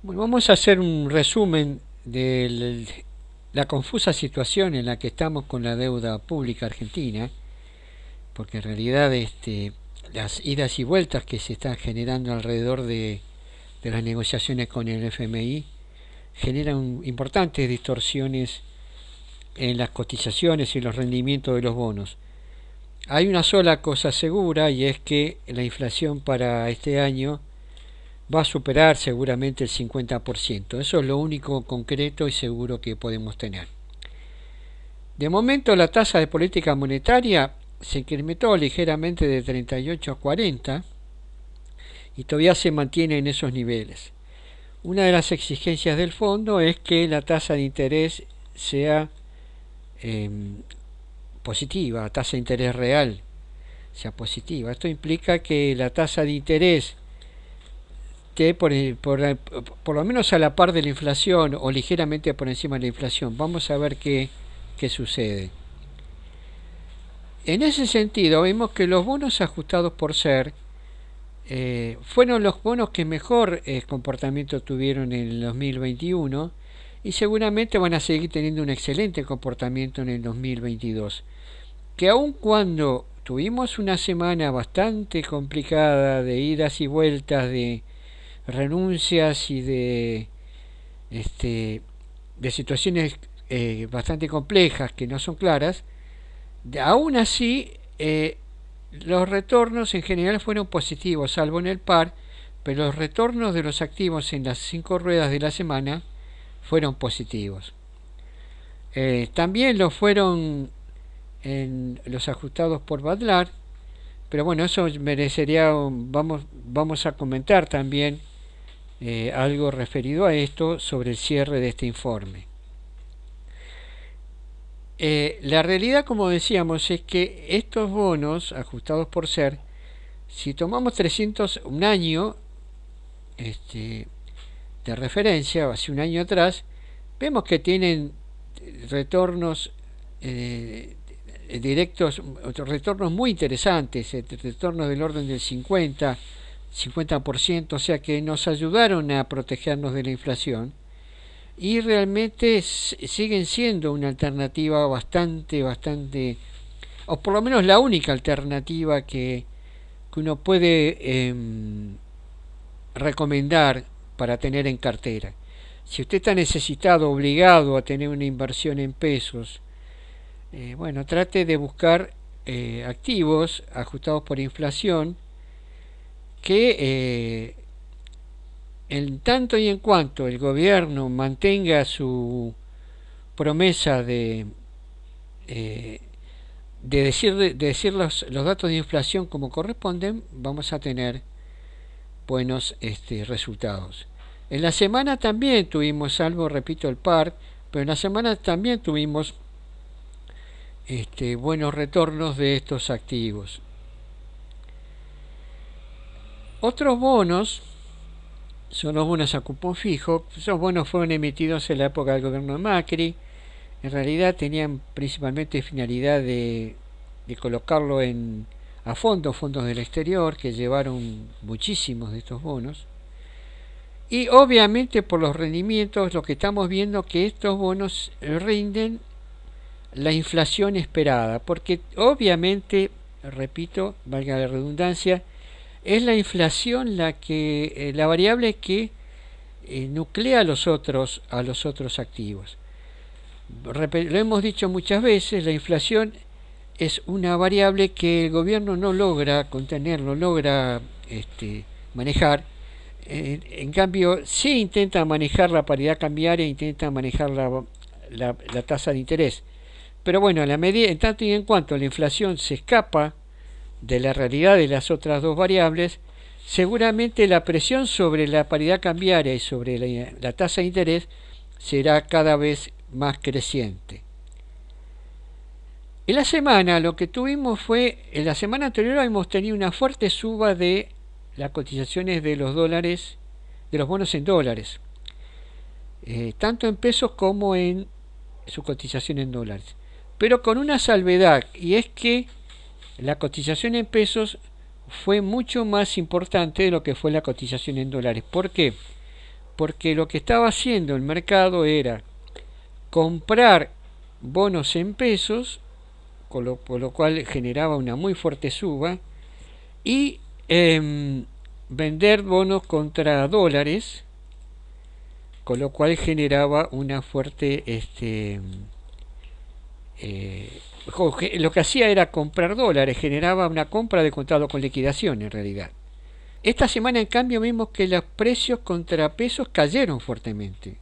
Bueno, vamos a hacer un resumen de la confusa situación en la que estamos con la deuda pública argentina, porque en realidad las idas y vueltas que se están generando alrededor de las negociaciones con el FMI generan importantes distorsiones en las cotizaciones y los rendimientos de los bonos. Hay una sola cosa segura y es que la inflación para este año va a superar seguramente el 50%. Eso es lo único concreto y seguro que podemos tener. De momento la tasa de política monetaria se incrementó ligeramente de 38 a 40 y todavía se mantiene en esos niveles. Una de las exigencias del fondo es que la tasa de interés sea eh, positiva, la tasa de interés real sea positiva. Esto implica que la tasa de interés esté por lo menos a la par de la inflación o ligeramente por encima de la inflación. Vamos a ver qué sucede. En ese sentido, vemos que los bonos ajustados por ser fueron los bonos que mejor comportamiento tuvieron en el 2021 y seguramente van a seguir teniendo un excelente comportamiento en el 2022. Que aun cuando tuvimos una semana bastante complicada de idas y vueltas, de renuncias y este, de situaciones bastante complejas que no son claras, aún así los retornos en general fueron positivos, salvo en el par, pero los retornos de los activos en las 5 ruedas de la semana fueron positivos. También lo fueron en los ajustados por Badlar, pero bueno, eso merecería, vamos a comentar también algo referido a esto sobre el cierre de este informe. La realidad, como decíamos, es que estos bonos ajustados por ser, si tomamos 300 un año de referencia, hace un año atrás, vemos que tienen retornos directos, retornos muy interesantes, retornos del orden del 50%, o sea que nos ayudaron a protegernos de la inflación y realmente siguen siendo una alternativa bastante, o por lo menos la única alternativa que uno puede recomendar para tener en cartera. Si usted está necesitado, obligado a tener una inversión en pesos, bueno, trate de buscar activos ajustados por inflación que en tanto y en cuanto el gobierno mantenga su promesa de decir los datos de inflación como corresponden, vamos a tener buenos resultados. En la semana también tuvimos algo, repito, el par, pero en la semana también tuvimos buenos retornos de estos activos. Otros bonos son los bonos a cupón fijo. Esos bonos fueron emitidos en la época del gobierno de Macri. En realidad tenían principalmente finalidad de colocarlo a fondos del exterior, que llevaron muchísimos de estos bonos. Y obviamente por los rendimientos, lo que estamos viendo que estos bonos rinden la inflación esperada, porque obviamente, repito, valga la redundancia, es la inflación la variable que nuclea a los otros activos. Lo hemos dicho muchas veces, la inflación es una variable que el gobierno no logra contener, no logra manejar. En cambio, sí intenta manejar la paridad cambiaria, intenta manejar la tasa de interés. Pero bueno, en tanto y en cuanto la inflación se escapa de la realidad de las otras dos variables, seguramente la presión sobre la paridad cambiaria y sobre la tasa de interés será cada vez más creciente. En la semana lo que tuvimos fue, en la semana anterior hemos tenido una fuerte suba de las cotizaciones de los dólares, de los bonos en dólares, tanto en pesos como en su cotización en dólares, pero con una salvedad, y es que la cotización en pesos fue mucho más importante de lo que fue la cotización en dólares. ¿Por qué? porque lo que estaba haciendo el mercado era comprar bonos en pesos, por lo cual generaba una muy fuerte suba, y vender bonos contra dólares, con lo cual generaba una fuerte lo que hacía era comprar dólares, generaba una compra de contado con liquidación en realidad. Esta semana en cambio vimos que los precios contra pesos cayeron fuertemente,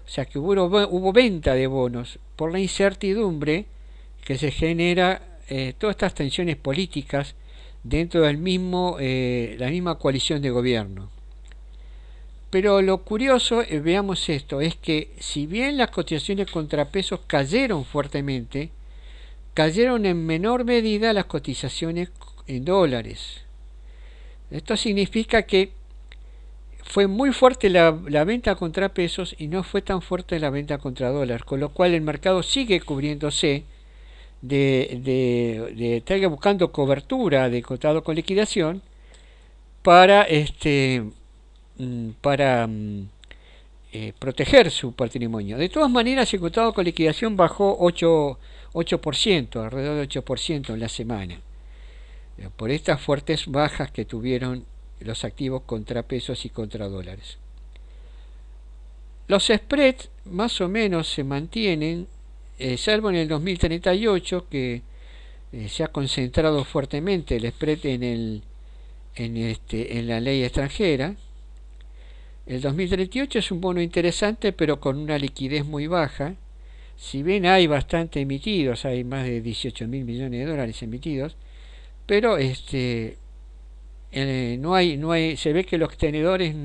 o sea que hubo venta de bonos por la incertidumbre que se genera, todas estas tensiones políticas dentro del la misma coalición de gobierno. Pero lo curioso, veamos esto, es que si bien las cotizaciones contra pesos cayeron fuertemente, cayeron en menor medida las cotizaciones en dólares. Esto significa que fue muy fuerte la venta contra pesos y no fue tan fuerte la venta contra dólares, con lo cual el mercado sigue cubriéndose estar buscando cobertura de contado con liquidación para proteger su patrimonio. De todas maneras, el contado con liquidación bajó 8%, alrededor de 8% en la semana, por estas fuertes bajas que tuvieron los activos contra pesos y contra dólares. Los spreads más o menos se mantienen, salvo en el 2038, que se ha concentrado fuertemente el spread en la ley extranjera. El 2038 es un bono interesante, pero con una liquidez muy baja. Si bien hay bastante emitidos, hay más de 18.000 millones de dólares emitidos, pero se ve que los tenedores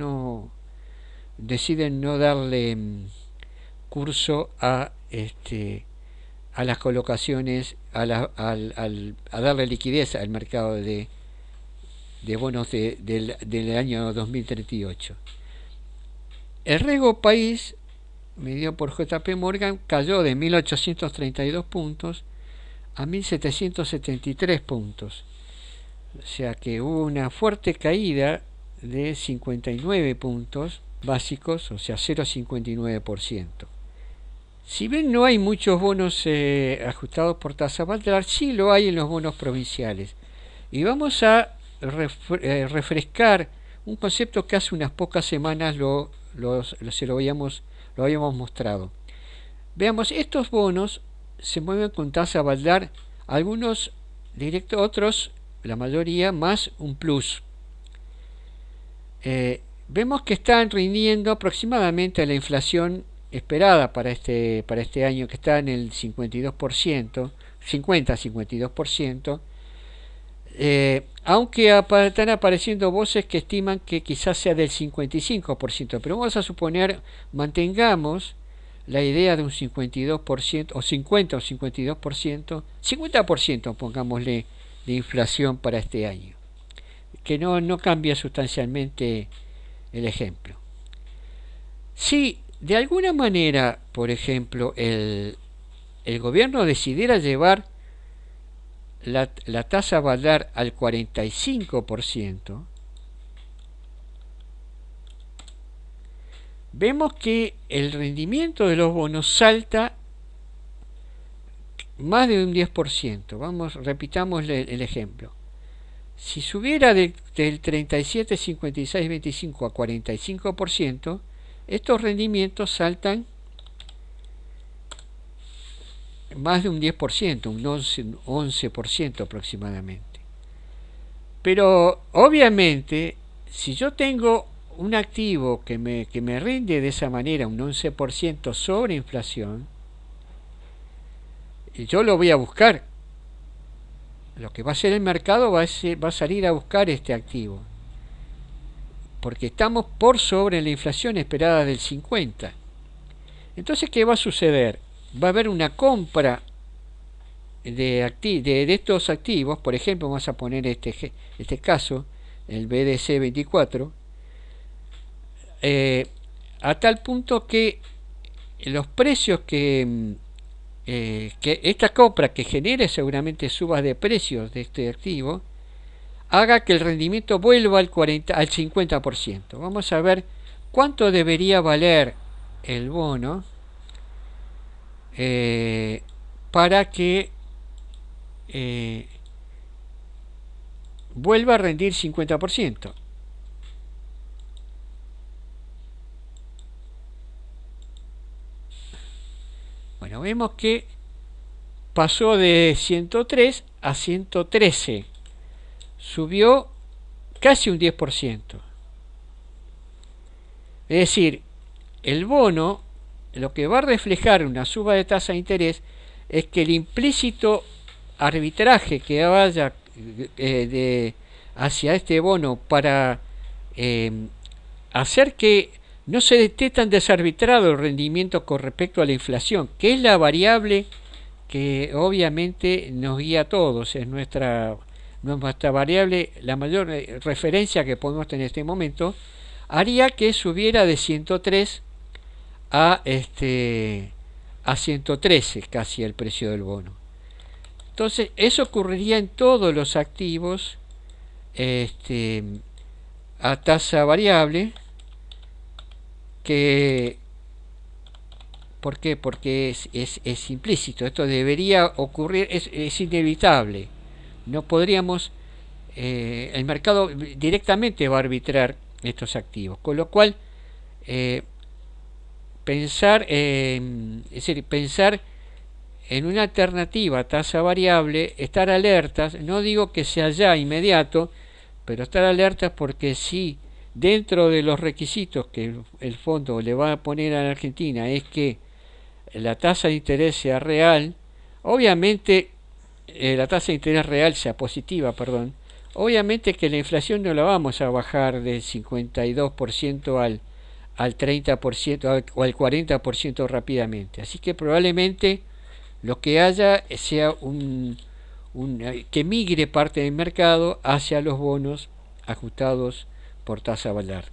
deciden no darle curso a las colocaciones, a darle liquidez al mercado de bonos del año 2038. El riesgo país, medido por JP Morgan, cayó de 1.832 puntos a 1.773 puntos. O sea que hubo una fuerte caída de 59 puntos básicos, o sea 0,59%. Si bien no hay muchos bonos ajustados por tasa Valdar, sí lo hay en los bonos provinciales. Y vamos a refrescar un concepto que hace unas pocas semanas lo habíamos mostrado. Veamos, estos bonos se mueven con tasa Valdar, algunos directos, otros, la mayoría, más un plus. Vemos que están rindiendo aproximadamente la inflación esperada para este año, que está en el 52%, 50-52%, aunque están apareciendo voces que estiman que quizás sea del 55%, pero vamos a suponer, mantengamos la idea de un 52%, o 50 o 52%, 50% pongámosle, de inflación para este año, que no cambia sustancialmente el ejemplo. Si de alguna manera, por ejemplo, el gobierno decidiera llevar la tasa Valdar al 45%, vemos que el rendimiento de los bonos salta más de un 10%. Repitamos el ejemplo. Si subiera del 37, 56, 25 a 45%, estos rendimientos saltan más de un 10%, un 11% aproximadamente. Pero obviamente, si yo tengo un activo que me rinde de esa manera un 11% sobre inflación, yo lo voy a buscar. Lo que va a hacer el mercado va a salir a buscar este activo, porque estamos por sobre la inflación esperada del 50%. Entonces, ¿qué va a suceder? Va a haber una compra de estos activos. Por ejemplo, vamos a poner este caso, el BDC 24, a tal punto que los precios que esta compra que genere seguramente subas de precios de este activo, haga que el rendimiento vuelva al 50%. Vamos a ver cuánto debería valer el bono para que vuelva a rendir 50%. Bueno, vemos que pasó de 103 a 113. Subió casi un 10%. Es decir, el bono lo que va a reflejar una suba de tasa de interés es que el implícito arbitraje que vaya hacia este bono para hacer que no se esté tan desarbitrado el rendimiento con respecto a la inflación, que es la variable que obviamente nos guía a todos, es nuestra variable, la mayor referencia que podemos tener en este momento, haría que subiera de 103 a 113 casi el precio del bono. Entonces eso ocurriría en todos los activos a tasa variable. ¿Por qué? Porque es implícito, esto debería ocurrir, es inevitable. No podríamos, el mercado directamente va a arbitrar estos activos, con lo cual pensar en una alternativa a tasa variable, estar alertas, no digo que sea ya inmediato, pero estar alertas porque si dentro de los requisitos que el fondo le va a poner a la Argentina es que la tasa de interés sea real, obviamente la tasa de interés real sea positiva, perdón, obviamente que la inflación no la vamos a bajar del 52% al 30% o al 40% rápidamente. Así que probablemente lo que haya sea que migre parte del mercado hacia los bonos ajustados por tasa valar.